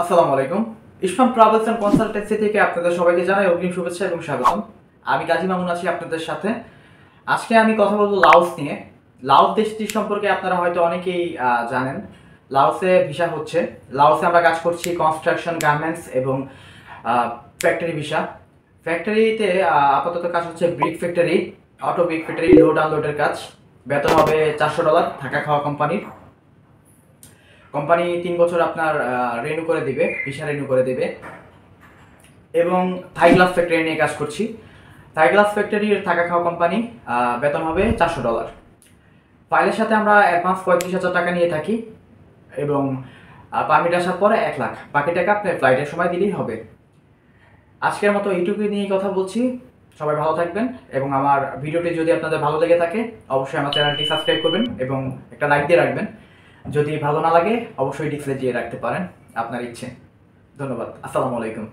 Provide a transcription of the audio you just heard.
আসসালামু আলাইকুম। ইসলাম travels and consultancy থেকে আপনাদের সবাইকে জানাই অগ্রিম শুভেচ্ছা এবং স্বাগতম। আমি কাজী মামুন আছি আপনাদের সাথে। আজকে আমি কথা বলবো লাওস নিয়ে। লাওস দেশটি সম্পর্কে আপনারা হয়তো অনেকেই জানেন। লাওসে ভিসা হচ্ছে। লাওসে আমরা কাজ করছি কনস্ট্রাকশন, গার্মেন্টস এবং ফ্যাক্টরি ভিসা। ফ্যাক্টরিতে আপাতত কাজ হচ্ছে brick factory, auto brick factory, load আনলোডের কাজ। বেতন হবে $400, থাকা খাওয়া কোম্পানির। কোম্পানি 3 বছর আপনার রেনু করে দিবে, ভিসা রেনু করে দিবে। এবং থাই গ্লাস ফ্যাক্টরি নিয়ে কাজ করছি। থাই গ্লাস ফ্যাক্টরির থাকা খাওয়া কোম্পানি, বেতন হবে $400। ফাইলের সাথে আমরা অ্যাডভান্স 35,000 টাকা নিয়ে থাকি এবং পারমিট আসার পরে 1 লাখ, বাকি টাকা আপনি ফ্লাইটের সময় দিলেই হবে। আজকের মতো এইটুকুই নিয়ে কথা বলছি। সবাই ভালো থাকবেন এবং আমার ভিডিওটি যদি আপনাদের ভালো লেগে থাকে অবশ্যই আমার চ্যানেলটি সাবস্ক্রাইব করবেন এবং একটা লাইক দিয়ে রাখবেন। যদি ভালো না লাগে অবশ্যই ডিসলাইক দিয়ে রাখতে পারেন, আপনার ইচ্ছে। ধন্যবাদ। আসসালামু আলাইকুম।